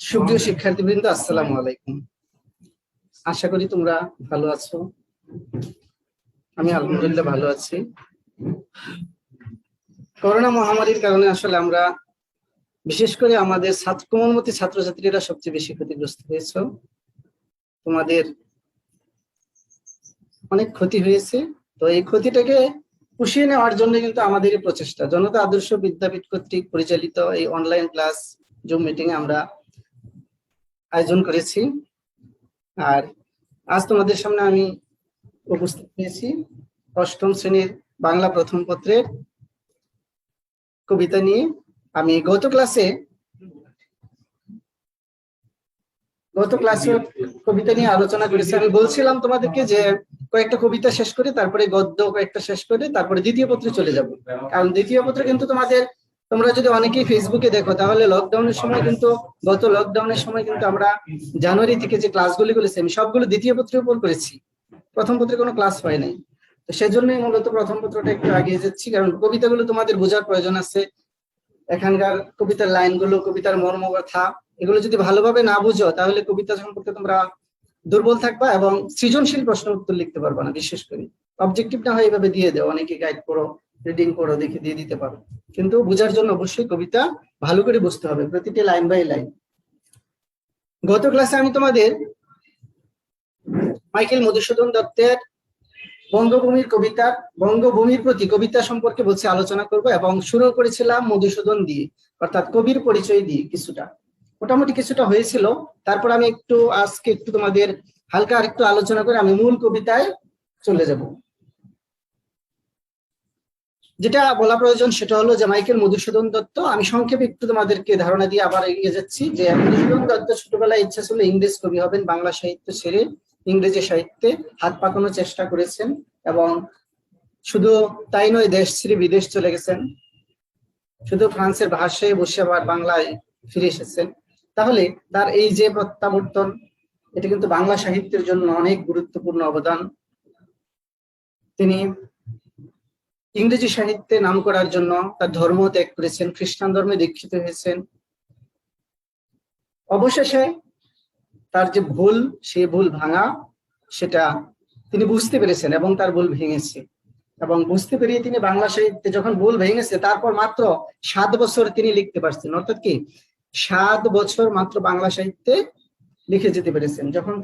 সুপ্রিয় শিক্ষার্থীবৃন্দ, আসসালামু আলাইকুম। আশা করি তোমরা ভালো আছো। আমি আলহামদুলিল্লাহ ভালো আছি। করোনা মহামারীর কারণে আসলে আমরা, বিশেষ করে আমাদের কোমলমতি ছাত্রছাত্রীরা সবচেয়ে বেশি ক্ষতিগ্রস্ত হয়েছে। তোমাদের অনেক ক্ষতি হয়েছে। তো এই ক্ষতিটাকে পুষিয়ে নেওয়ার জন্য কিন্তু আমাদের এই প্রচেষ্টা, জনতা আদর্শ বিদ্যাপীঠ কর্তৃক পরিচালিত এই অনলাইন ক্লাস জুম মিটিং আমরা আয়োজন করেছি। আর আজ তোমাদের সামনে আমি উপস্থিত হয়েছি অষ্টম শ্রেণীর বাংলা প্রথম পত্রের কবিতা নিয়ে। আমি গত ক্লাসে কবিতা নিয়ে আলোচনা করেছি। আমি বলছিলাম তোমাদেরকে যে কয়েকটা কবিতা শেষ করে তারপরে গদ্য কয়েকটা শেষ করে তারপরে দ্বিতীয় পত্রে চলে যাব। কারণ দ্বিতীয় পত্রে কিন্তু তোমরা যদি অনেকেই ফেসবুকে দেখো, তাহলে লকডাউনের সময় কিন্তু আমরা জানুয়ারি থেকে যে ক্লাসগুলি করেছি আমি সবগুলো দ্বিতীয় পত্রের উপর করেছি, প্রথম পত্রে কোনো ক্লাস হয় নাই। তো সেজন্যই মূলত প্রথম পত্রটা একটু আগিয়ে যাচ্ছি, কারণ কবিতাগুলো তোমাদের বোঝার প্রয়োজন আছে। এখানকার কবিতার লাইনগুলো, কবিতার মর্ম কথা, এগুলো যদি ভালোভাবে না বুঝো তাহলে কবিতা সম্পর্কে তোমরা দুর্বল থাকবা এবং সৃজনশীল প্রশ্ন উত্তর লিখতে পারবা না। বিশেষ করে অবজেক্টিভ না হয় এভাবে দিয়ে দেও, অনেকে গাইড করো, রিডিং করো, দেখে দিয়ে দিতে পারো, কিন্তু বোঝার জন্য অবশ্যই কবিতা ভালো করে বুঝতে হবে, প্রতিটি লাইন বাই লাইন। গত ক্লাসে আমি তোমাদের মাইকেল মধুসূদন দত্তের বঙ্গভূমির প্রতি কবিতা সম্পর্কে বলছি আলোচনা করব, এবং শুরু করেছিলাম মধুসূদন দিয়ে, অর্থাৎ কবির পরিচয় দিয়ে মোটামুটি কিছুটা হয়েছিল। তারপর আমি আজকে একটু তোমাদের হালকা আরেকটু আলোচনা করে আমি মূল কবিতায় চলে যাব। যেটা বলা প্রয়োজন সেটা হলো যে মাইকেল মধুসূদন দত্ত, আমি সংক্ষেপে একটু তোমাদেরকে ধারণা দিয়ে আবার এগিয়ে যাচ্ছি। যে মধুসূদন দত্ত ছোটবেলায় ইচ্ছা ছিল ইংরেজ কবি হবেন, বাংলা সাহিত্য ছেড়ে ইংরেজি সাহিত্যে হাত পাকানোর চেষ্টা করেছেন, এবং শুধু তাই নয়, দেশ ছেড়ে বিদেশ চলে গেছেন, শুধু ফ্রান্সের ভাষায় বসে আবার বাংলায় ফিরে এসেছেন। তাহলে তার এই যে প্রত্যাবর্তন, এটা কিন্তু বাংলা সাহিত্যের জন্য অনেক গুরুত্বপূর্ণ অবদান। তিনি ইংরেজি সাহিত্যে নাম করার জন্য তার ধর্ম ত্যাগ করেছেন, খ্রিস্টান ধর্মে দীক্ষিত হয়েছেন। অবশেষে তার যে ভুল, সেই ভুল ভাঙা, সেটা তিনি বুঝতে পেরেছেন এবং তার ভুল ভেঙেছে, এবং বুঝতে পেরিয়ে তিনি বাংলা সাহিত্যে যখন ভুল ভেঙেছে তারপর মাত্র 7 বছর তিনি লিখতে পারছেন। অর্থাৎ কি 7 বছর মাত্র বাংলা সাহিত্যে লিখে যেতে পেরেছেন, যখন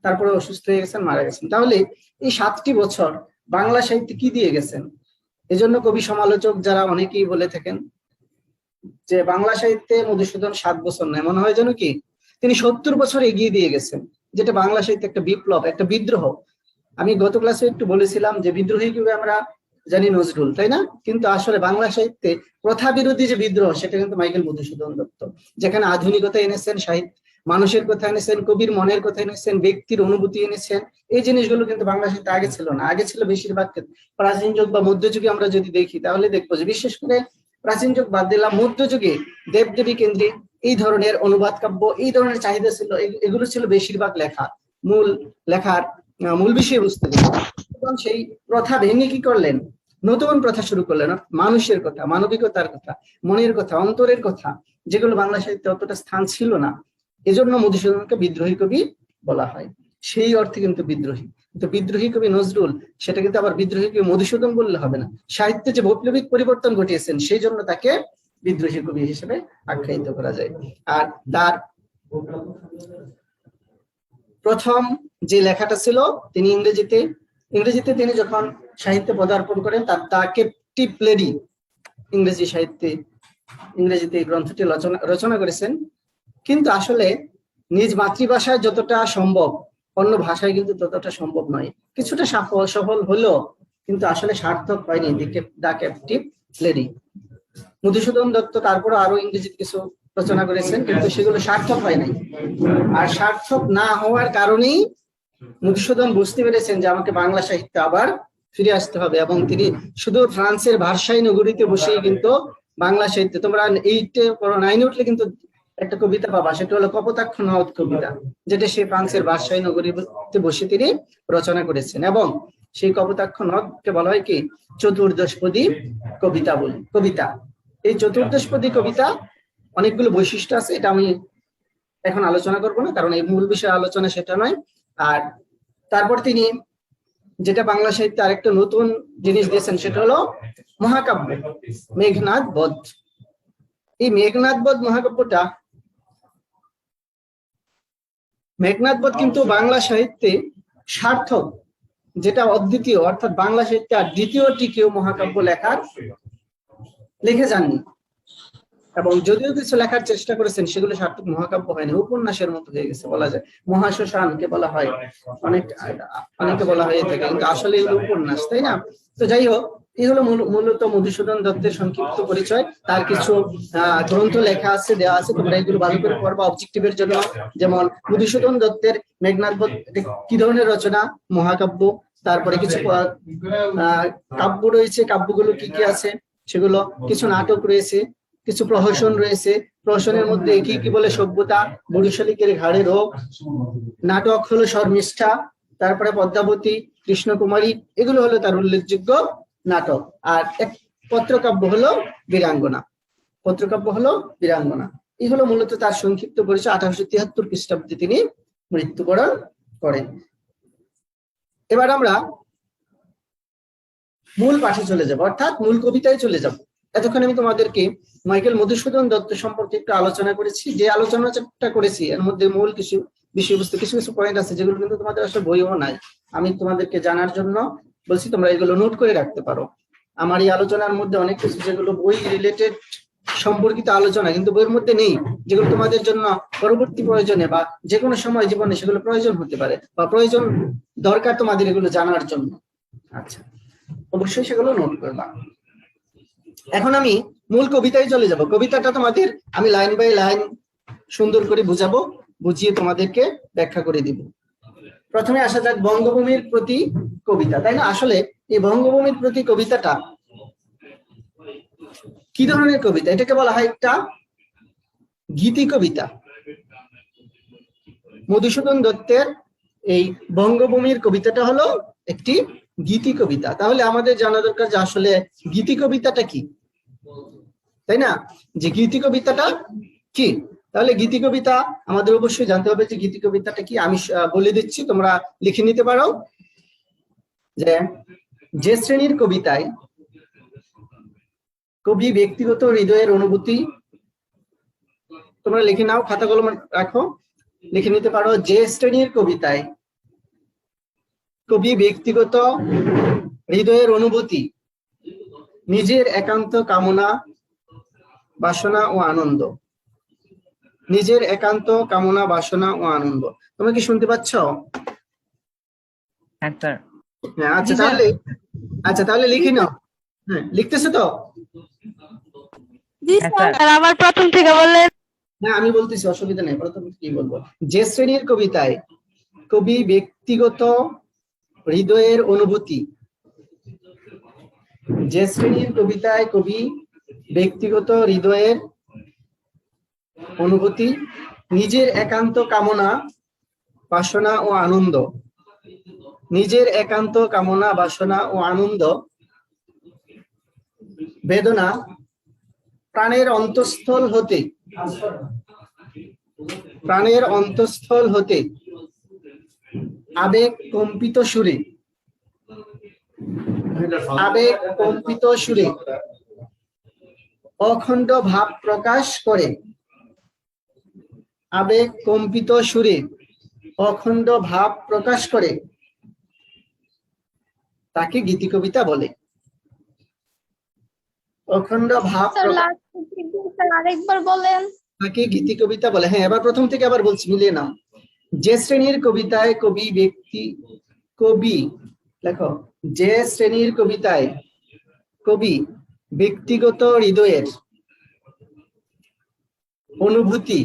তারপরে অসুস্থ হয়ে গেছেন, মারা গেছেন। তাহলে এই 7টি বছর বাংলা সাহিত্যে কি দিয়ে গেছেন? এজন্য কবি সমালোচক যারা অনেকেই বলে থাকেন যে বাংলা সাহিত্যে মধুসূদন 7 বছর নয়, মনে হয় যেন কি তিনি 70 বছর এগিয়ে দিয়ে গেছেন, যেটা বাংলা সাহিত্যে একটা বিপ্লব, একটা বিদ্রোহ। আমি গত ক্লাসে একটু বলেছিলাম যে বিদ্রোহী কবি আমরা জানি নজরুল, তাই না? কিন্তু আসলে বাংলা সাহিত্যে প্রথা বিরোধী যে বিদ্রোহ, সেটা কিন্তু মাইকেল মধুসূদন দত্ত, যেখানে আধুনিকতা এনেছেন, সাহিত্য মানুষের কথা এনেছেন, কবির মনের কথা এনেছেন, ব্যক্তির অনুভূতি এনেছেন। এই জিনিসগুলো কিন্তু বাংলা সাহিত্যে আগে ছিল না। আগে ছিল বেশিরভাগ প্রাচীন যুগ বা মধ্যযুগে আমরা যদি দেখি তাহলে দেখবো যে বিশেষ করে প্রাচীন যুগ বাদ দিলাম, মধ্যযুগে দেবদেবী কেন্দ্রিক এই ধরনের অনুবাদ কাব্য, এই ধরনের চাহিদা ছিল, এগুলো ছিল বেশিরভাগ লেখার মূল বিষয়বস্তু। এবং সেই প্রথা ভেঙে কি করলেন? নতুন প্রথা শুরু করলেন, মানুষের কথা, মানবিকতার কথা, মনের কথা, অন্তরের কথা, যেগুলো বাংলা সাহিত্যে অতটা স্থান ছিল না। এজন্য মধুসূদনকে বিদ্রোহী কবি বলা হয়। সেই অর্থে কিন্তু বিদ্রোহী কবি নজরুল, সেটা কিন্তু আবার বিদ্রোহী কবি মধুসূদন বললে হবে না। সাহিত্যে যে বৈপ্লবিক পরিবর্তন ঘটিয়েছেন, সেই জন্য তাকে বিদ্রোহী কবি হিসেবে আখ্যায়িত করা যায়। আর তার প্রথম যে লেখাটা ছিল, তিনি ইংরেজিতে তিনি যখন সাহিত্যে পদার্পণ করেন, তার ক্যাপটিভ লেডি ইংরেজিতে এই গ্রন্থটি রচনা করেছেন। কিন্তু আসলে নিজ মাতৃভাষায় যতটা সম্ভব অন্য ভাষায় কিন্তু ততটা সম্ভব নয়। কিছুটা সফল হলো, কিন্তু আসলে সার্থক হয়নি the captive lady. Madhusudan Dutta তারপরে আরো ইংরেজিতে কিছু রচনা করেছেন, কিন্তু সেগুলো সার্থক হয় নাই। আর সার্থক না হওয়ার কারণেই মধুসূদন বুঝতে পেরেছেন যে আমাকে বাংলা সাহিত্যে আবার ফিরে আসতে হবে, এবং তিনি শুধু ফ্রান্সের ভার্সাই নগরীতে বসেই কিন্তু বাংলা সাহিত্যে, তোমরা 9 উঠলে কিন্তু একটা কবিতা পাবা, সেটা হলো কপোতাক্ষ নদ কবিতা, যেটা সে ফ্রান্সের ভার্সাই নগরীতে বসে তিনি রচনা করেছেন। এবং সেই কপোতাক্ষ নদকে বলা হয় কি চতুর্দশপদী কবিতা। এই চতুর্দশপদী কবিতা অনেকগুলো বৈশিষ্ট্য আছে, এটা আমি এখন আলোচনা করব না, কারণ এই মূল বিষয় আলোচনা সেটা নয়। আর তারপর তিনি যেটা বাংলা সাহিত্যে আরেকটা নতুন জিনিস দিয়েছেন, সেটা হলো মহাকাব্য, মেঘনাদ বধ। এই মেঘনাদ বধ মহাকাব্যটা, মেঘনাদ বধ কিন্তু বাংলা সাহিত্যে সার্থক, যেটা অদ্বিতীয়, অর্থাৎ বাংলা সাহিত্যে আর দ্বিতীয়টি কেউ মহাকাব্য লিখে যাননি। এবং যদিও কিছু লেখার চেষ্টা করেছেন, সেগুলো সার্থক মহাকাব্য হয়নি, উপন্যাসের মতো হয়ে গেছে বলা যায়। মহাশ্মশানকে বলা হয়, অনেকে বলা হয়ে থাকে, কিন্তু আসলে এগুলো উপন্যাস, তাই না? তো যাই হোক, এই হলো মূলত মধুসূদন দত্তের সংক্ষিপ্ত পরিচয়। তার কিছু গ্রন্থ লেখা আছে, দেওয়া আছে, তোমরা এগুলো ভালো করে পড়বা অবজেক্টিভের জন্য। যেমন মধুসূদন দত্তের মেঘনাদ বধ কি ধরনের রচনা, মহাকাব্য। তারপরে কিছু কাব্য রয়েছে, কাব্যগুলো কি কি আছে সেগুলো, কিছু নাটক রয়েছে, কিছু প্রহসন রয়েছে। প্রহসনের মধ্যে কি কি বলে সভ্যতা, বুড়ি শালিকের ঘাড়ে রোগ, নাটক হলো শর্মিষ্ঠা, তারপরে পদ্মাবতী, কৃষ্ণকুমারী, এগুলো হলো তার উল্লেখযোগ্য নাটক। আর এক পত্রকাব্য হলো বীরাঙ্গনা, পত্রকাব্য হলো বীরাঙ্গনা। এই হলো মূলত তার সংক্ষিপ্ত পরিচয়। 1873 খ্রিস্টাব্দে তিনি মৃত্যুবরণ করেন। এবার আমরা মূল পাঠে চলে যাব, অর্থাৎ মূল কবিতায় চলে যাব। এতক্ষণ আমি তোমাদেরকে মাইকেল মধুসূদন দত্ত সম্পর্কে একটু আলোচনা করেছি। যে আলোচনাটা করেছি এর মধ্যে মূল কিছু বিষয়বস্তু, কিছু কিছু পয়েন্ট আছে যেগুলো কিন্তু তোমাদের আসলে বইও নাই, আমি তোমাদেরকে জানার জন্য বলছি, তোমরা এগুলো নোট করে রাখতে পারো। আমার এই আলোচনার মধ্যে অনেক কিছু যেগুলো বই রিলেটেড সম্পর্কিত আলোচনা, কিন্তু বইয়ের মধ্যে নেই, যেগুলো তোমাদের জন্য পরবর্তী প্রয়োজনে বা যে কোনো সময় জীবনে সেগুলো প্রয়োজন হতে পারে, বা প্রয়োজন দরকার তোমাদের এগুলো জানার জন্য। আচ্ছা, অবশ্যই সেগুলো নোট করবা। এখন আমি মূল কবিতায় চলে যাব। কবিতাটা তোমাদের আমি লাইন বাই লাইন সুন্দর করে বুঝাবো, বুঝিয়ে তোমাদেরকে ব্যাখ্যা করে দিব। প্রথমে আসা যাক বঙ্গভূমির প্রতি কবিতা, তাই না? আসলে এই বঙ্গভূমির প্রতি কবিতাটা কি ধরনের কবিতা? এটাকে বলা হয় একটা গীতি কবিতা। মধুসূদন দত্তের এই বঙ্গভূমির কবিতাটা হলো একটি গীতি কবিতা। তাহলে আমাদের জানা দরকার যে আসলে গীতি কবিতাটা কি, তাই না? যে গীতি কবিতাটা কি, তাহলে গীতি কবিতা আমাদের অবশ্যই জানতে হবে যে গীতি কবিতাটা কি। আমি বলে দিচ্ছি, তোমরা লিখে নিতে পারো। যে শ্রেণীর কবিতায় কবি ব্যক্তিগত হৃদয়ের অনুভূতি, তোমরা লিখে নাও, খাতা কলম রাখো, লিখে নিতে পারো। যে শ্রেণীর কবিতায় কবি ব্যক্তিগত হৃদয়ের অনুভূতি, নিজের একান্ত কামনা, বাসনা ও আনন্দ, নিজের একান্ত কামনা, বাসনা ও আনন্দ। তোমরা কি শুনতে পাচ্ছ? হ্যাঁ, আচ্ছা তাহলে লিখি নাও। হ্যাঁ, লিখতেছো তো? আবার প্রথম থেকে বললেন। হ্যাঁ, আমি বলতেছি, অসুবিধা নেই। প্রথম কি বলবো? যে শ্রেণীর কবিতায় কবি ব্যক্তিগত হৃদয়ের অনুভূতি, যে শ্রেণীর কবিতায় কবি ব্যক্তিগত হৃদয়ের অনুভূতি, নিজের একান্ত কামনা, বাসনা ও আনন্দ, নিজের একান্ত কামনা, বাসনা ও আনন্দ, বেদনা প্রাণের অন্তঃস্থল হতে, প্রাণের অন্তঃস্থল হতে আবেগ কম্পিত সুরে, আবেগ কম্পিত সুরে অখণ্ড ভাব প্রকাশ করে, আবেগ কম্পিত সুরে অখণ্ড ভাব প্রকাশ করে তাকে গীতি কবিতা বলে। অখণ্ড ভাব আরেকবার বলেন। তাকে গীতি কবিতা বলে। হ্যাঁ, এবার প্রথম থেকে আবার বলছি, মিলিয়ে নাও। যে শ্রেণীর কবিতায় কবি দেখো, যে শ্রেণীর কবিতায় কবি ব্যক্তিগত হৃদয়ের অনুভূতি,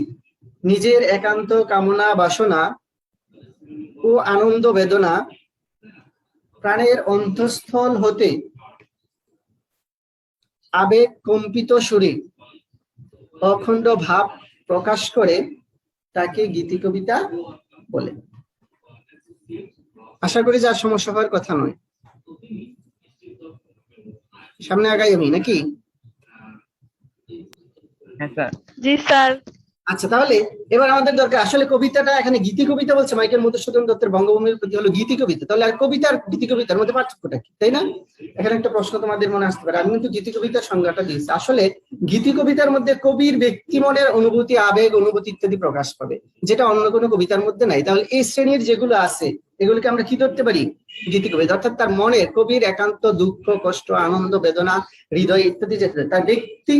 নিজের একান্ত কামনা, বাসনা ও আনন্দ, বেদনা প্রাণের অন্তঃস্থল হতে আবেগ কম্পিত সুরে অখণ্ড ভাব প্রকাশ করে তাকে গীতি কবিতা বলে। আশা করি যে আর সমস্যা হওয়ার কথা নয়। সামনে আগাই আমি নাকি? হ্যাঁ স্যার। জি স্যার। আচ্ছা, তাহলে এবার আমাদের দরকার আসলে কবিতাটা এখানে গীতি কবিতা বলছে, মাইকেল মধুসূদন দত্তের বঙ্গভূমির প্রতি হলো গীতি কবিতা, তাহলে আর কবিতা আর গীতি কবিতার মধ্যে পার্থক্যটা কি, তাই না? এখানে একটা প্রশ্ন তোমাদের মনে আসতে পারে। আমি কিন্তু গীতি কবিতার সংজ্ঞাটা দিয়েছি। আসলে গীতি কবিতার মধ্যে কবির ব্যক্তি মনের অনুভূতি, আবেগ, অনুভূতি ইত্যাদি প্রকাশ পাবে, যেটা অন্য কোনো কবিতার মধ্যে নাই। তাহলে এই শ্রেণীর যেগুলো আছে এগুলোকে আমরা কি ধরতে পারি? গীতি কবিতা। অর্থাৎ তার মনের, কবির একান্ত দুঃখ, কষ্ট, আনন্দ, বেদনা, হৃদয় ইত্যাদি যেটা তার ব্যক্তি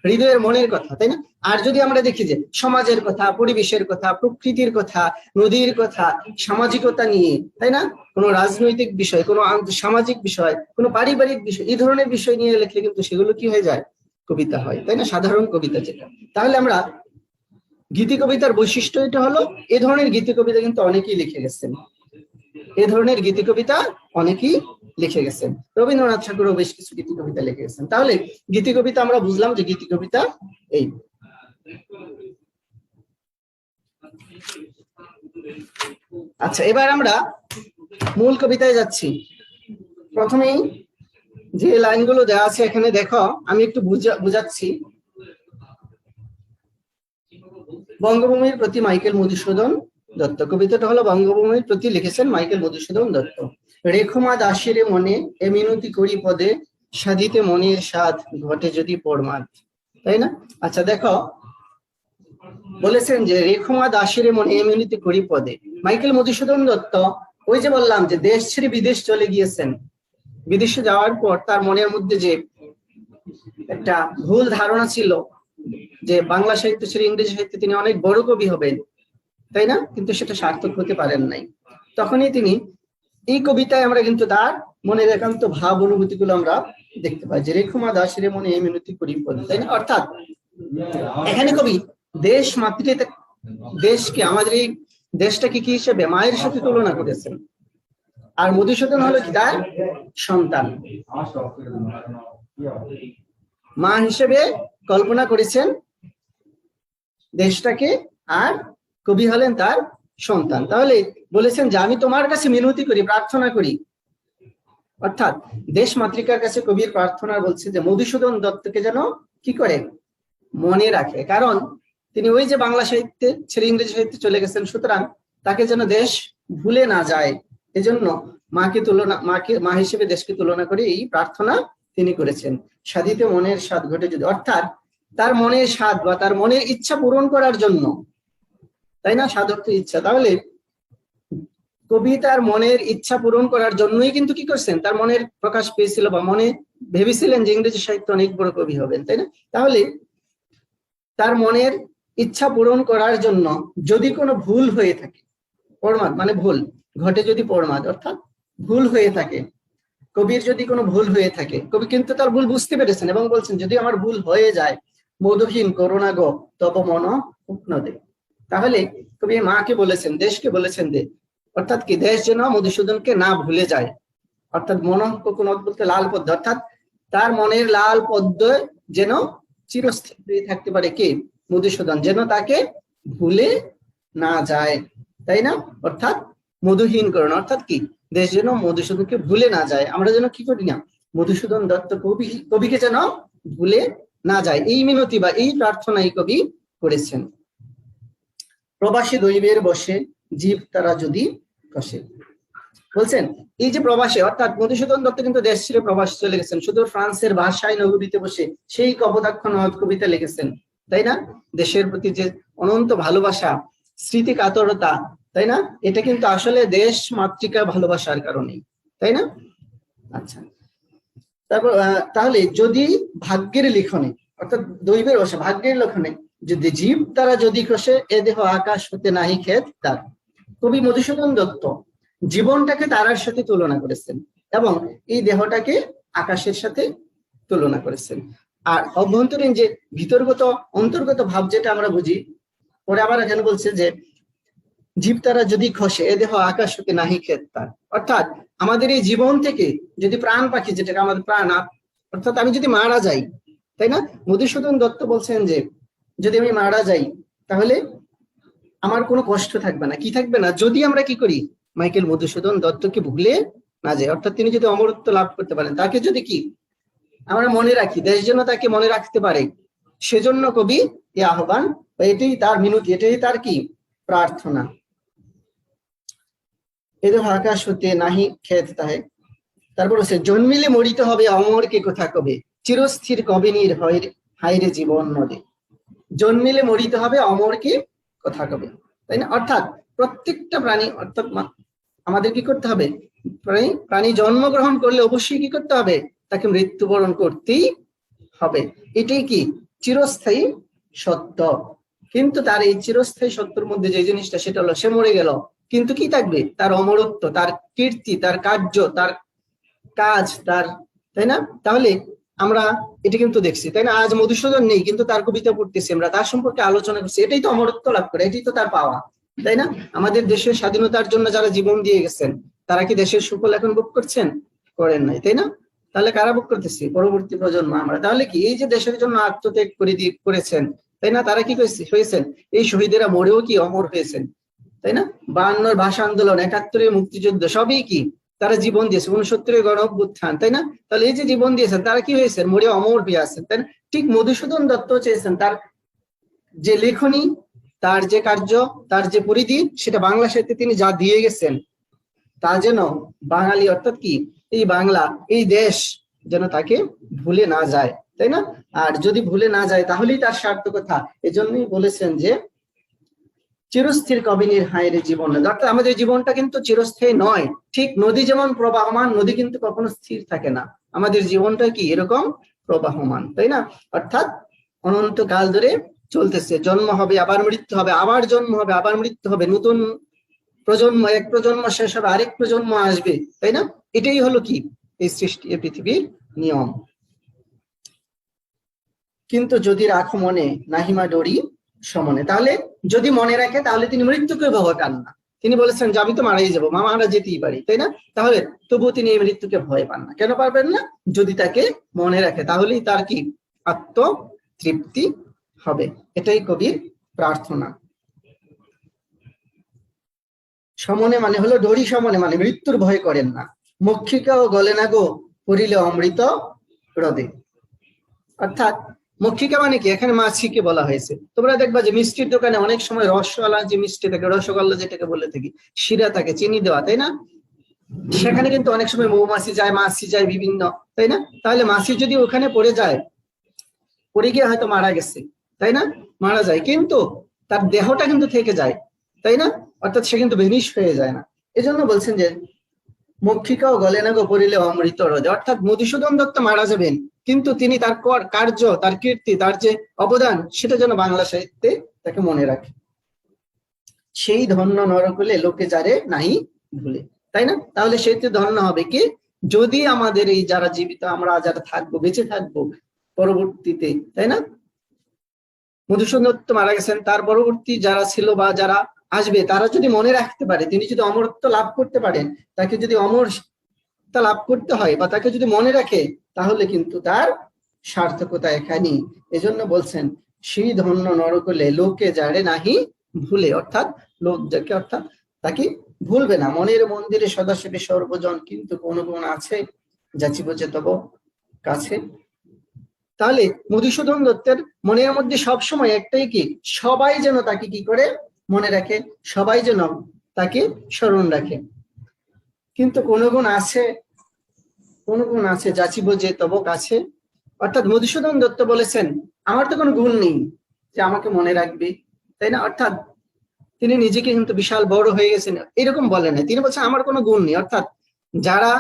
হৃদয়ের মনের কথা, তাই না? আর যদি আমরা দেখি যে সমাজের কথা, পরিবেশের কথা, প্রকৃতির কথা, নদীর কথা, সামাজিকতা নিয়ে, তাই না, কোনো রাজনৈতিক বিষয়, কোনো সামাজিক বিষয়, কোনো পারিবারিক বিষয়, এই ধরনের বিষয় নিয়ে লিখলে কিন্তু সেগুলো কি হয়ে যায়? কবিতা হয়, তাই না? সাধারণ কবিতা যেটা। তাহলে আমরা গীতি কবিতার বৈশিষ্ট্য এটা হলো, এ ধরনের গীতি কবিতা কিন্তু অনেকেই লিখে গেছেন, এ ধরনের গীতি কবিতা অনেকেই লিখে গেছেন। রবীন্দ্রনাথ ঠাকুরও বেশ কিছু গীতি কবিতা লিখে গেছেন। তাহলে গীতি কবিতা আমরা বুঝলাম যে গীতি কবিতা এই। আচ্ছা, এবার আমরা মূল কবিতায় যাচ্ছি। প্রথমেই যে লাইনগুলো দেওয়া আছে এখানে দেখো, আমি একটু বুঝাচ্ছি। বঙ্গভূমির প্রতি মাইকেল মধুসূদন দত্ত, কবিতাটা হলো বঙ্গভূমির প্রতি লিখেছেন মাইকেল মধুসূদন দত্ত। রেখমা দাসেরে মনে এ মিনতি করি পদে, সাধিতে মনের স্বাদ ঘটে যদি পরমাদ, তাই না? আচ্ছা দেখো, বলেছেন যে রেখমা দাসেরে মনে এ মিনতি করি পদে। মাইকেল মধুসূদন দত্ত ওই যে বললাম যে দেশ ছেড়ে বিদেশ চলে গিয়েছেন, বিদেশে যাওয়ার পর তার মনের মধ্যে যে একটা ভুল ধারণা ছিল যে বাংলা সাহিত্য ছেড়ে ইংরেজি সাহিত্যে তিনি অনেক বড় কবি হবেন, তাই না? কিন্তু সেটা সার্থক হতে পারেন নাই। তখনই তিনি এই কবিতায় আমরা কিন্তু তার মনের একান্ত ভাব অনুভূতি গুলো আমরা দেখতে পাই, যে রেখমা দাসের মনে এই মিনতি করি পদে, তাই না? অর্থাৎ এখানে কবি দেশ মাতৃতে, দেশকে, আমাদের এই দেশটাকে কি হিসেবে মায়ের সাথে তুলনা করেছেন, আর মধুসূদন হলো কি তার সন্তান, মা হিসেবে কল্পনা করেছেন দেশটাকে, আর কবি হলেন তার সন্তান। তাহলে বলেছেন যে আমি তোমার কাছে মিনতি করি, প্রার্থনা করি, অর্থাৎ দেশ মাতৃকার কাছে কবির প্রার্থনা বলছে যে মধুসূদন দত্তকে যেন কি করে মনে রাখে, কারণ তিনি ওই যে বাংলা সাহিত্যে ছেড়ে ইংরেজি সাহিত্যে চলে গেছেন, সুতরাং তাকে যেন দেশ ভুলে না যায়, এজন্য মা হিসেবে দেশকে তুলনা করে এই প্রার্থনা তিনি করেছেন। সাধিতে মনের স্বাদ ঘটে যদি, অর্থাৎ তার মনের স্বাদ বা তার মনের ইচ্ছা পূরণ করার জন্য, তাই না? সাধক ইচ্ছা। তাহলে কবি তার মনের ইচ্ছা পূরণ করার জন্যই কিন্তু কি করছেন, তার মনের প্রকাশ পেয়েছিল বা মনে ভেবেছিলেন যে ইংরেজি সাহিত্য অনেক বড় কবি হবেন, তাই না? তাহলে তার মনের ইচ্ছা পূরণ করার জন্য যদি কোনো ভুল হয়ে থাকে, পরমাদ মানে ভুল, ঘটে যদি পরমাদ, অর্থাৎ ভুল হয়ে থাকে, কবির যদি কোনো ভুল হয়ে থাকে, কবি কিন্তু তার ভুল বুঝতে পেরেছেন এবং বলছেন যদি আমার ভুল হয়ে যায় মধুহীন করুণা গো তব মন স্বপ্ন দে। তাহলে কবি মাকে বলেছেন, দেশকে বলেছেন দে, অর্থাৎ কি দেশ যেন মধুসূদনকে না ভুলে যায়, অর্থাৎ মন বলতে লাল পদ্ম, অর্থাৎ তার মনের লাল পদ্ম যেন চিরস্থির হয়ে থাকতে পারে কে, মধুসূদন, যেন তাকে ভুলে না যায়, তাই না? অর্থাৎ মধুহীন করুণা, অর্থাৎ কি দেশ যেন মধুসূদনকে ভুলে না যায়, আমরা যেন কি করি না, মধুসূদন দত্ত কবিকে যেন ভুলে না যায়, এই মিনতি বা এই প্রার্থনাই কবি করেছেন। প্রবাসী দৈবের বসে জীব তারা যদি কষে, বলছেন এই যে প্রবাসে, অর্থাৎ মধুসূদন দত্ত কিন্তু দেশ ছেড়ে প্রবাসে চলে গেছেন, শুধু ফ্রান্সের ভাষায় নগরীতে বসে সেই কপোতাক্ষ নদ কবিতা লিখেছেন, তাই না? দেশের প্রতি যে অনন্ত ভালোবাসা, স্মৃতি কাতরতা, তাই না? এটা কিন্তু আসলে দেশ মাতৃকা ভালোবাসার কারণেই, তাই না? আচ্ছা, তারপর তাহলে যদি ভাগ্যের লিখনে, অর্থাৎ দৈবের বসে ভাগ্যের লিখনে যদি জীব তারা যদি কষে এ দেহ আকাশ হতে নাহি খেত তার, কবি মধুসূদন দত্ত জীবনটাকে তারার সাথে তুলনা করেছেন এবং এই দেহটাকে আকাশের সাথে তুলনা করেছেন। আর অভ্যন্তরীণ যে ভিতরগত অন্তর্গত ভাব যেটা আমরা বুঝি, পরে আবার এখানে বলছে যে জীব তারা যদি খসে এ দেহ আকাশ হতে নাহি খেত তার, অর্থাৎ আমাদের এই জীবন থেকে যদি প্রাণ পাখি, যেটাকে আমাদের প্রাণ, অর্থাৎ আমি যদি মারা যাই, তাই না? মধুসূদন দত্ত বলছেন যে যদি আমি মারা যাই তাহলে আমার কোনো কষ্ট থাকবে না, কি থাকবে না, যদি আমরা কি করি মাইকেল মধুসূদন দত্তকে ভুলে না যাই, অর্থাৎ তিনি যদি অমরত্ব লাভ করতে পারেন, তাকে যদি কি আমরা মনে রাখি, দেশ যেন তাকে মনে রাখতে পারে, সেজন্য কবি এই আহ্বান, এটাই তার মিনতি, এটাই তার কি প্রার্থনা। এ তো আকাশ হতে নাহি খেত তাহে। তারপর হচ্ছে জন্মিলে মরিতে হবে অমর কে কথা কবে, চিরস্থির কবে নির হয় হাইরে জীবন নদে। জন্মিলে মরিতে হবে অমর কে কথা কবে, তাই না? অর্থাৎ প্রত্যেকটা প্রাণী, অর্থাৎ আমাদের কি করতে হবে, প্রাণী জন্মগ্রহণ করলে অবশ্যই কি করতে হবে, তাকে মৃত্যুবরণ করতেই হবে। এটাই কি চিরস্থায়ী সত্য। কিন্তু তার এই চিরস্থায়ী সত্যের মধ্যে যে জিনিসটা, সেটা হলো সে মরে গেল, কিন্তু কি থাকবে, তার অমরত্ব, তার কীর্তি, তার কার্য, তার কাজ, তার, তাই না? তাহলে আমরা এটা কিন্তু দেখছি, তাই না? আজ মধুসূদন নেই, কিন্তু তার কবিতা পড়তেছি, আমরা তার সম্পর্কে আলোচনা করছি, এটাই তো অমরত্ব লাভ করে, এটাই তো তার পাওয়া, তাই না? আমাদের দেশের স্বাধীনতার জন্য যারা জীবন দিয়ে গেছেন, তারা কি দেশের সুফল এখন ভোগ করছেন? করেন নাই, তাই না? তাহলে কারা ভোগ করতেছি? পরবর্তী প্রজন্ম আমরা। তাহলে কি এই যে দেশের জন্য আত্মত্যাগ করেছেন, তাই না, তারা কি হয়েছেন? এই শহীদেরা মরেও কি অমর হয়েছেন, তাই না? 52 ভাষা আন্দোলন, 71 মুক্তিযুদ্ধ, সবই কি তারা জীবন দিয়েছে, 69 গণ অভ্যুত্থান, তাই না? তাহলে এই যে জীবন দিয়েছেন, তারা কি হয়েছেন? মরে অমর হয়ে আছেন, তাই না? ঠিক মধুসূদন দত্ত চেয়েছেন তার যে লেখনী, তার যে কার্য, তার যে পরিধি, সেটা বাংলা সাহিত্যে তিনি যা দিয়ে গেছেন, তা যেন বাঙালি, অর্থাৎ কি এই বাংলা, এই দেশ যেন তাকে ভুলে না যায়, তাই না? আর যদি ভুলে না যায় তাহলেই তার সার্থকতা। এজন্যই বলেছেন যে চিরস্থির কবিনীর হায়রে জীবন, অর্থাৎ আমাদের জীবনটা কিন্তু চিরস্থায়ী নয়। ঠিক নদী যেমন প্রবাহমান, নদী কিন্তু কখনো স্থির থাকে না, আমাদের জীবনটা কি এরকম প্রবাহমান, তাই না? অর্থাৎ অনন্তকাল ধরে চলতেছে, জন্ম হবে, আবার মৃত্যু হবে, আবার জন্ম হবে, আবার মৃত্যু হবে, নতুন প্রজন্ম, এক প্রজন্ম শেষ হবে, আরেক প্রজন্ম আসবে, তাই না? এটাই হলো কি এই সৃষ্টি, এই পৃথিবীর নিয়ম। কিন্তু যদি রাখো মনে নাহিমা ডরি সমনে, তাহলে যদি মনে রাখে তাহলে তিনি মৃত্যুকে ভয় পান না। তিনি বলেছেন যে আমি তো মারাই যাবো, মারা যেতেই পারি, তাই না? তাহলে তবুও তিনি এই মৃত্যুকে ভয় পান না। কেন পারবেন না? যদি তাকে মনে রাখে, তাহলেই তার কি আত্ম তৃপ্তি হবে। এটাই কবির প্রার্থনা। সমনে মানে হলো ডরি সমনে, মানে মৃত্যুর ভয় করেন না। মক্ষিকাও গলে না গো পড়িলে অমৃত হ্রদে। অর্থাৎ মক্ষিকা মানে কি, এখানে মাছিকে বলা হয়েছে। তোমরা দেখবা যে মিষ্টির দোকানে অনেক সময় রসওয়ালা যে মিষ্টি থাকে, রসগোল্লা যেটাকে বলে থাকি, শিরা থাকে, চিনি দেওয়া, তাই না? সেখানে কিন্তু অনেক সময় মৌমাছি যায়, মাছি যায় বিভিন্ন, তাই না? তাহলে মাছি যদি ওখানে পড়ে যায়, পড়ে গিয়ে হয়তো মারা গেছে, তাই না? মারা যায়, কিন্তু তার দেহটা কিন্তু থেকে যায়, তাই না? অর্থাৎ সে কিন্তু ভেনিশ হয়ে যায় না। এজন্য বলছেন যে মক্ষিকাও গলে না গো পড়িলে অমৃত হ্রদে। অর্থাৎ মধুসূদন দত্ত মারা যাবেন, কিন্তু তিনি তার কার্য, তার কীর্তি, তার যে অবদান, সেটা যেন বাংলা সাহিত্যে তাকে মনে রাখে। সেই ধন্য নরকুলে লোকে যারে নাই ভুলে, তাই না? তাহলে সেই ধন্য হবে কি, যদি আমাদের এই যারা জীবিত, আমরা যারা থাকবো, বেঁচে থাকবো পরবর্তীতে, তাই না? মধুসূদন দত্ত মারা গেছেন, তার পরবর্তী যারা ছিল বা যারা আসবে, তারা যদি মনে রাখতে পারে, তিনি যদি অমরত্ব লাভ করতে পারেন, তাকে যদি অমরতা লাভ করতে হয় বা তাকে যদি মনে রাখে, তাহলে কিন্তু তার সার্থকতা এখানেই। এজন্য বলছেন সেই ধন্য নরকুলে লোকে যারে নাহি ভুলে, অর্থাৎ লোক যাকে, অর্থাৎ তাকে ভুলবে না। মনের মন্দিরে সদাশিবে সর্বজন, কিন্তু কোন গুণ আছে যাচিব যে তব কাছে। তাহলে মধুসূদন দত্তের মনের মধ্যে সবসময় একটাই কি, সবাই যেন তাকে কি করে মনে রাখে, সবাই যেন তাকে স্মরণ রাখে। কিন্তু কোন গুণ আছে, কোন গুণ আছে যাচিব যে তব কাছে। অর্থাৎ মধুসূদন দত্ত বলেছেন আমার তো কোনো গুণ নেই যে আমাকে মনে রাখবে, তাই না? অর্থাৎ তিনি নিজেকে কিন্তু বিশাল বড় হয়ে গেছেন এরকম বলেন না, তিনি বলছেন আমার কোনো গুণ নেই। অর্থাৎ যারা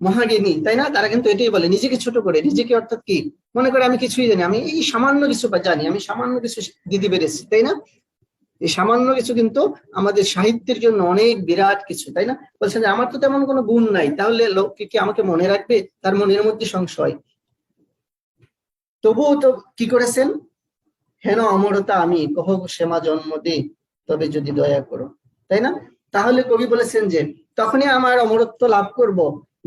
মহাজ্ঞানী, তাই না, তারা কিন্তু এটাই বলে, নিজেকে ছোট করে, নিজেকে অর্থাৎ কি মনে করে আমি কিছুই জানি, আমি এই সামান্য কিছু জানি, আমি সামান্য কিছু দিতে পেরেছি, তাই না? এই সামান্য কিছু কিন্তু আমাদের সাহিত্যের জন্য অনেক বিরাট কিছু, তাই না? বলছেন যে আমার তো তেমন কোনো গুণ নাই, তাহলে লোককে কি আমাকে মনে রাখবে? তার মনের মধ্যে সংশয়। তবুও তো কি করেছেন, হেন অমরতা আমি কহ শ্যামা জন্ম দে তবে যদি দয়া করো, তাই না? তাহলে কবি বলেছেন যে তখনই আমার অমরত্ব লাভ করব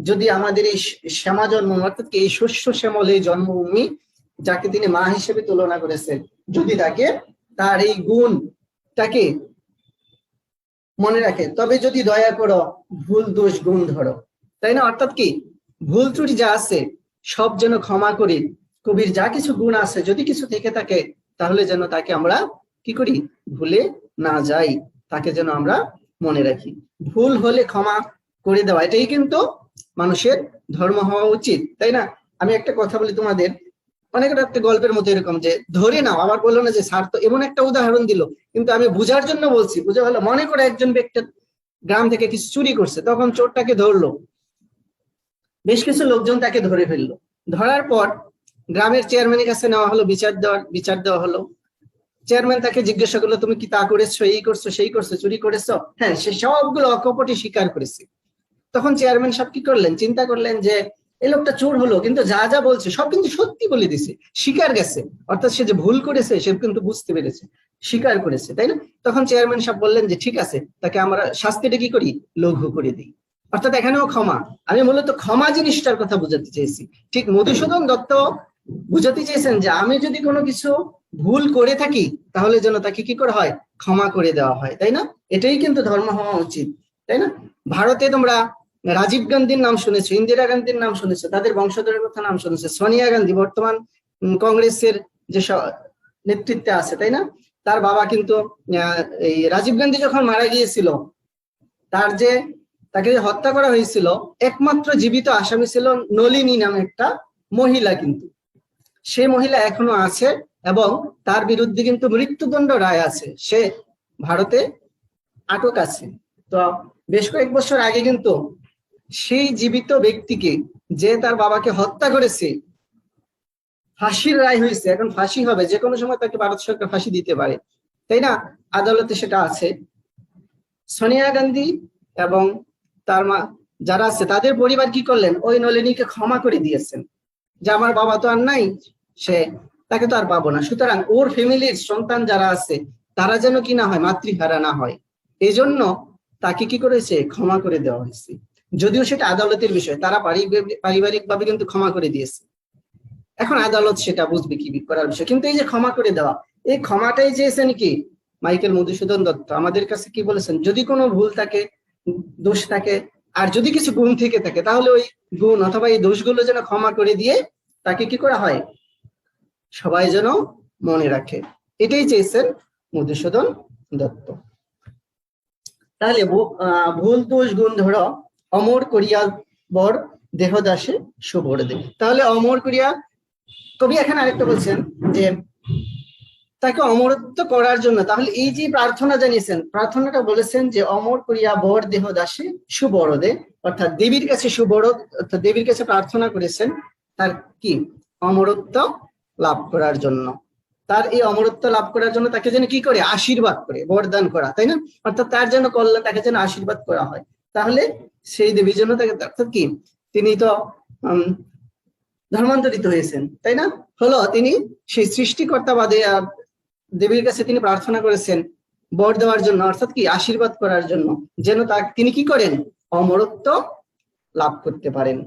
যদি আমাদের এই শ্যামা জন্ম, অর্থাৎ এই শস্য শ্যামল এই জন্মভূমি, যাকে তিনি মা হিসেবে তুলনা করেছেন, যদি তাকে তার এই গুণটাকে মনে রাখে, তবে যদি দয়া করো ভুল দোষ গুণ ধরো, তাই না? অর্থাৎ কি ভুল ত্রুটি যা আছে সব যেন ক্ষমা করে কবির যা কিছু গুণ আছে যদি কিছু থেকে থাকে তাহলে যেন তাকে আমরা কি করি, ভুলে না যাই, তাকে যেন আমরা মনে রাখি। ভুল হলে ক্ষমা করে দেওয়া, এটাই কিন্তু মানুষের ধর্ম হওয়া উচিত, তাই না? আমি একটা কথা বলি তোমাদের, অনেকটা একটা গল্পের মতো এরকম, যে ধরে নাও, আবার বললো না যে স্যার তো এমন একটা উদাহরণ দিল, কিন্তু আমি বুঝার জন্য বলছি, বুঝা হলো, মনে করে একজন ব্যক্তি গ্রাম থেকে কিছু চুরি করছে, তখন চোরটাকে ধরলো, বেশ কিছু লোকজন তাকে ধরে ফেললো, ধরার পর গ্রামের চেয়ারম্যানের কাছে নেওয়া হলো, বিচার দেওয়া হলো। চেয়ারম্যান তাকে জিজ্ঞাসা করলো, তুমি কি তা করেছো, এই করছো, সেই করছো, চুরি করেছো? হ্যাঁ, সে সবগুলো অকপটে স্বীকার করেছে। তখন চেয়ারম্যান সাহেব কি করলেন, চিন্তা করলেন যে এই লোকটা চোর হলো, কিন্তু যা যা বলছে সব কিন্তু সত্যি বলে দিছে, স্বীকার গেছে, অর্থাৎ সে যে ভুল করেছে সে কিন্তু বুঝতে পেরেছে, স্বীকার করেছে, তাই না? তখন চেয়ারম্যান সাহেব বললেন যে ঠিক আছে, তাকে আমরা শাস্তিটা কি করি, লঘু করে দিই। অর্থাৎ এখানেও ক্ষমা, আমি মূলত ক্ষমা জিনিসটার কথা বোঝাতে চেয়েছি। ঠিক মধুসূদন দত্ত বুঝাতে চেয়েছেন যে আমি যদি কোনো কিছু ভুল করে থাকি তাহলে যেন তাকে কি করা হয়, ক্ষমা করে দেওয়া হয়, তাই না? এটাই কিন্তু ধর্ম হওয়া উচিত, তাই না? ভারতে তোমরা রাজীব গান্ধীর নাম শুনেছো, ইন্দিরা গান্ধীর নাম শুনেছো, তাদের বংশধরের কথা নাম শুনেছো, সোনিয়া গান্ধী বর্তমান কংগ্রেসের যে নেতৃত্বে আছে, তাই না? তার বাবা কিন্তু এই রাজীব গান্ধী যখন মারা গিয়েছিল, তাকে যে হত্যা করা হয়েছিল, একমাত্র জীবিত আসামি ছিল নলিনী নামে একটা মহিলা, কিন্তু সেই মহিলা এখনো আছে এবং তার বিরুদ্ধে কিন্তু মৃত্যুদণ্ড রায় আছে, সে ভারতে আটক আছে। তো বেশ কয়েক বছর আগে কিন্তু সেই জীবিত ব্যক্তিকে, যে তার বাবাকে হত্যা করেছে, ফাঁসির রায় হয়েছে, এখন ফাঁসি হবে, যে কোনো সময় তাকে ভারত সরকার ফাঁসি দিতে পারে, তাই না? আদালতে সেটা আছে। সোনিয়া গান্ধী এবং তার মা যারা আছে তাদের পরিবার কি করলেন, ওই নলিনীকে ক্ষমা করে দিয়েছেন, যে আমার বাবা তো আর নাই, সে তাকে তো আর পাবো না, সুতরাং ওর ফ্যামিলির সন্তান যারা আছে তারা যেন কি না হয়, মাতৃহারা না হয়, এই জন্য তাকে কি করেছে, ক্ষমা করে দেওয়া হয়েছে। যদিও সেটা আদালতের বিষয়, তারা পারিবারিক ভাবে কিন্তু ক্ষমা করে দিয়েছে, এখন আদালত সেটা বুঝবে কি করার বিষয়। কিন্তু এই যে ক্ষমা করে দেওয়া, এই ক্ষমাটাই চেয়েছেন কি মাইকেল মধুসূদন দত্ত, আমাদের কাছে কি বলেছেন, যদি কোনো ভুল থাকে, দোষ থাকে, আর যদি কিছু গুণ থেকে থাকে, তাহলে ওই গুণ অথবা এই দোষগুলো যেন ক্ষমা করে দিয়ে তাকে কি করা হয়, সবাই যেন মনে রাখে, এটাই চেয়েছেন মধুসূদন দত্ত। তাহলে ভুল দোষ গুণ ধরো, অমর করিয়া বর দেহদাসে সুবর দে। তাহলে অমর করিয়া, কবি এখানে আরেকটা বলছেন যে তাকে অমরত্ব করার জন্য, তাহলে এই যে প্রার্থনা জানিয়েছেন, প্রার্থনাটা বলেছেন যে অমর করিয়া বর দেহ দাসে সুবরদে, অর্থাৎ দেবীর কাছে সুবরদ, অর্থাৎ দেবীর কাছে প্রার্থনা করেছেন তার কি, অমরত্ব লাভ করার জন্য। তার এই অমরত্ব লাভ করার জন্য তাকে যেন কি করে, আশীর্বাদ করে, বরদান করা, তাই না? অর্থাৎ তার যেন কল্যাণ, তাকে যেন আশীর্বাদ করা হয়। তাহলে সেই দেবীর জন্য তাকে, অর্থাৎ কি, তিনি তো ধর্মান্তরিত হয়েছেন, তাই না? হলো তিনি সেই সৃষ্টিকর্তা বাদে দেবীর কাছে তিনি প্রার্থনা করেছেন বর দেওয়ার জন্য, অর্থাৎ কি, আশীর্বাদ করার জন্য, যেন তিনি কি করেন, অমরত্ব লাভ করতে পারেন।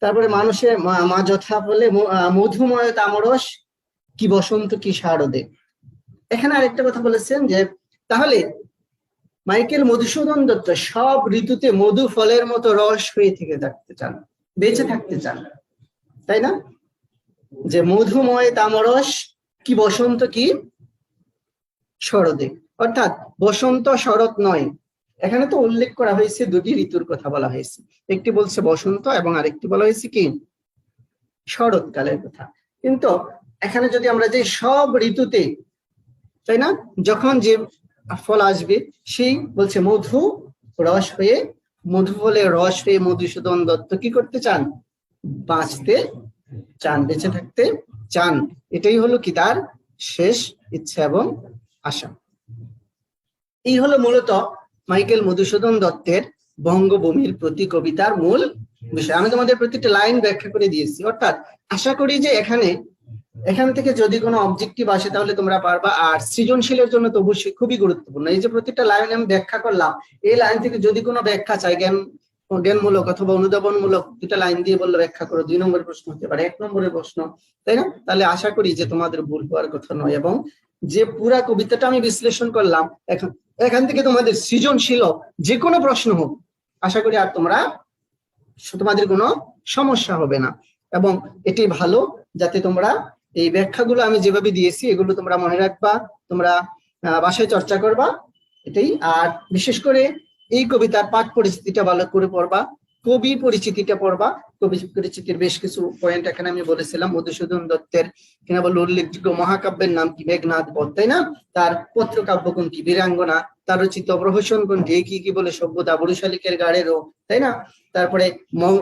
তারপরে মানুষের মা যথা বলে মধুময় তামরস কি বসন্ত কি শারদে। এখানে আরেকটা কথা বলেছেন যে তাহলে মাইকেল মধুসূদন দত্ত সব ঋতুতে মধু ফলের মতো রস হয়ে থেকে থাকতে চান, বেঁচে থাকতে চান, তাই না? যে মধুময় তামরস কি বসন্ত কি শরদে, অর্থাৎ বসন্ত শরৎ নয়, এখানে তো উল্লেখ করা হয়েছে দুটি ঋতুর কথা বলা হয়েছে, একটি বলছে বসন্ত এবং আরেকটি বলা হয়েছে কি শরৎকালের কথা। কিন্তু এখানে যদি আমরা যে সব ঋতুতে, তাই না, যখন যে ফল আসবে, সেই বলছে মধু রস হয়ে, মধু ফলে রস হয়ে মধুসূদন দত্ত কি করতে চান, বাঁচতে চান, বেঁচে থাকতে চান, এটাই হলো কি তার শেষ ইচ্ছা এবং আশা। এই হলো মূলত মাইকেল মধুসূদন দত্তের বঙ্গভূমির প্রতি কবিতার মূল বিষয়। আমি তোমাদের প্রতিটা লাইন ব্যাখ্যা করে দিয়েছি, অর্থাৎ আশা করি যে এখান থেকে যদি কোনো অবজেক্টিভ আসে তাহলে তোমরা পারবা। আর সৃজনশীলের জন্য তো অবশ্যই খুবই গুরুত্বপূর্ণ, এই যে প্রতিটা লাইন আমি ব্যাখ্যা করলাম, এই লাইন থেকে যদি কোনো ব্যাখ্যা চাই, জ্ঞানমূলক অথবা অনুধাবনমূলক, দুটা লাইন দিয়ে বললে ব্যাখ্যা করো, 2 নম্বরের প্রশ্ন হতে পারে, 1 নম্বরের প্রশ্ন, তাই না? তাহলে আশা করি যে তোমাদের ভুল হওয়ার কথা নয়, এবং যে পুরা কবিতাটা আমি বিশ্লেষণ করলাম, এখান থেকে তোমাদের সৃজনশীল যে কোনো প্রশ্ন হোক, আশা করি আর তোমাদের কোনো সমস্যা হবে না। এবং এটি ভালো, যাতে তোমরা এই ব্যাখ্যাগুলো আমি যেভাবে দিয়েছি এগুলো তোমরা মনে রাখবা, তোমরা বাসায় চর্চা করবা, এটাই। আর বিশেষ করে এই কবিতার পাঠ পরিচিতিটা ভালো করে পড়বা, কবি পরিচিতিটা পড়বা। কবি পরিচিতির বেশ কিছু পয়েন্ট এখানে আমি বলেছিলাম। মধুসূদন দত্তের কিনা বলে উল্লেখযোগ্য মহাকাব্যের নাম কি? মেঘনাদ বধ, তাই না? তার পত্রকাব্য কোনটি? বীরাঙ্গনা। তার রচিত প্রহসন কোনটি? কি কি বলে সভ্যতা, বরুশালিকের গাড়েরও, তাই না? তারপরে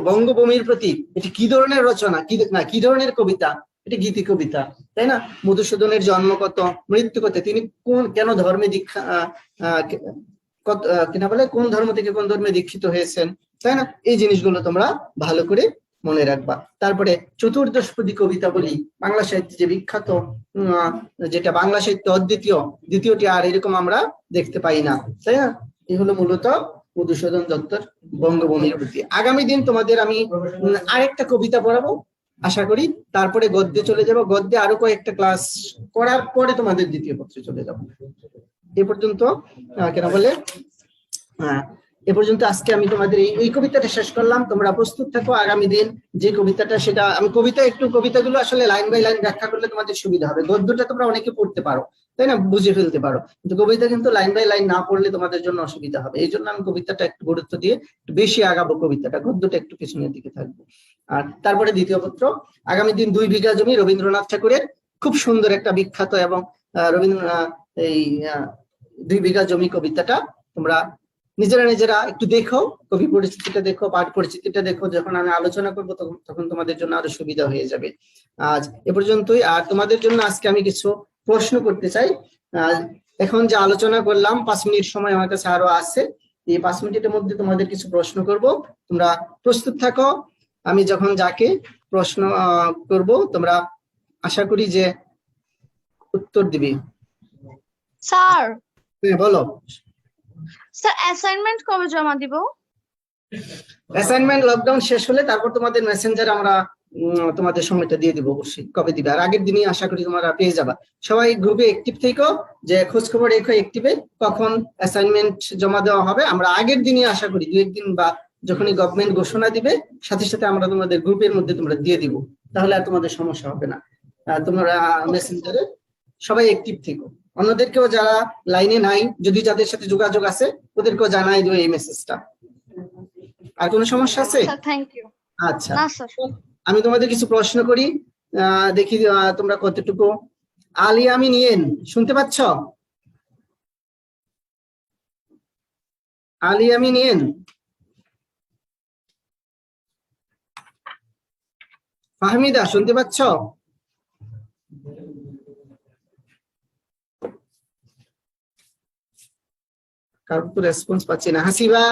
বঙ্গভূমির প্রতি এটি কি ধরনের রচনা, কি ধরনের কবিতা? এটি গীতি কবিতা, তাই না? মধুসূদনের জন্ম কত, মৃত্যু কত, তিনি কেন ধর্মে দীক্ষা কিনা বলে কোন ধর্ম থেকে কোন ধর্মে দীক্ষিত হয়েছেন, তাই না? এই জিনিসগুলো তোমরা ভালো করে মনে রাখবা। তারপরে চতুর্দশপদী কবিতা বলি, বাংলা সাহিত্যে যে বিখ্যাত, যেটা বাংলা সাহিত্য অদ্বিতীয়, দ্বিতীয়টি আর এরকম আমরা দেখতে পাই না, তাই না? এই হলো মূলত মধুসূদন দত্তর বঙ্গভূমির প্রতি। আগামী দিন তোমাদের আমি আরেকটা কবিতা পড়াবো আশা করি, তারপরে গদ্যে চলে যাব। গদ্যে আরো কয়েকটা ক্লাস করার পরে তোমাদের দ্বিতীয় পত্রে চলে যাব। এ পর্যন্ত কেন বলে এ পর্যন্ত আজকে আমি তোমাদের এই কবিতাটা শেষ করলাম। তোমরা প্রস্তুত থাকো আগামী দিন যে কবিতাটা, সেটা আমি কবিতাগুলো আসলে লাইন বাই লাইন ব্যাখ্যা করলে তোমাদের সুবিধা হবে। গদ্যটা তোমরা অনেকে পড়তে পারো, তাই না, বুঝে ফেলতে পারো, কিন্তু কবিতা কিন্তু লাইন বাই লাইন না পড়লে তোমাদের জন্য অসুবিধা হবে। এই জন্য আমি কবিতাটা একটু গুরুত্ব দিয়ে একটু বেশি আগাবো, কবিতাটা, গদ্যটা একটু পেছনের দিকে থাকবো। আর তারপরে দ্বিতীয় পত্র, আগামী দিন 2 বিঘা জমি, রবীন্দ্রনাথ ঠাকুরের খুব সুন্দর একটা বিখ্যাত এবং রবীন্দ্রনাথ এই 2 বিঘা জমি কবিতাটা তোমরা নিজেরা একটু দেখো, কবি পরিচিতিটা দেখো, পাঠ পরিচিতিটা দেখো। যখন আমি আলোচনা করবো তখন তোমাদের জন্য আরো সুবিধা হয়ে যাবে। আজ এ পর্যন্তই। আর তোমাদের জন্য আজকে আমি কিছু প্রশ্ন করতে চাই। এখন যে আলোচনা করলাম 5 মিনিট সময় আমার কাছে আরো আছে, এই 5 মিনিটের মধ্যে তোমাদের কিছু প্রশ্ন করব, তোমরা প্রস্তুত থাকো। আমি যখন যাকে প্রশ্ন করব তোমরা আশা করি যে উত্তর দিবে। স্যার, বলো। স্যার অ্যাসাইনমেন্ট কবে জমা দিব? অ্যাসাইনমেন্ট লকডাউন শেষ হলে তারপর তোমাদের মেসেঞ্জারে আমরা তোমাদের সময়টা দিয়ে দিব, অবশ্যই কবে দিবে। আর আগের দিনই আশা করি তোমরা পেয়ে যাবা। সবাই গ্রুপে অ্যাক্টিভ থেকো, যে খোঁজ খবর রেখো অ্যাক্টিভে, কখন অ্যাসাইনমেন্ট জমা দেওয়া হবে। আমরা আগের দিনই আশা করি 2-1 দিন বা যখনই গভর্নমেন্ট ঘোষণা দিবে সাথে সাথে আমরা তোমাদের গ্রুপের মধ্যে তোমরা দিয়ে দিব, তাহলে আর তোমাদের সমস্যা হবে না। তোমরা মেসেঞ্জারে সবাই অ্যাক্টিভ থেকো। অন্যদেরকেও যারা লাইনে নাই, যদি যাদের সাথে যোগাযোগ আছে ওদেরকেও জানাই দিও এই মেসেজটা। আর কোনো সমস্যা আছে? Thank you. আচ্ছা, না স্যার। আমি তোমাদের কিছু প্রশ্ন করি, দেখি তোমরা কতটুকু। আলিয়ামিন শুনতে পাচ্ছ? আলিয়ামিন, ফাহমিদা শুনতে পাচ্ছ? কারোর তো রেসপন্স পাচ্ছি না। হাসিবা,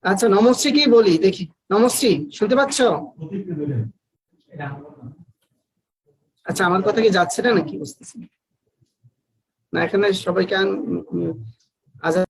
আচ্ছা নমশ্রী কি বলি দেখি। নমশ্রী শুনতে পাচ্ছ? আচ্ছা, আমার কথা কি যাচ্ছে না নাকি বুঝতেছি না। এখানে সবাইকে আজাদ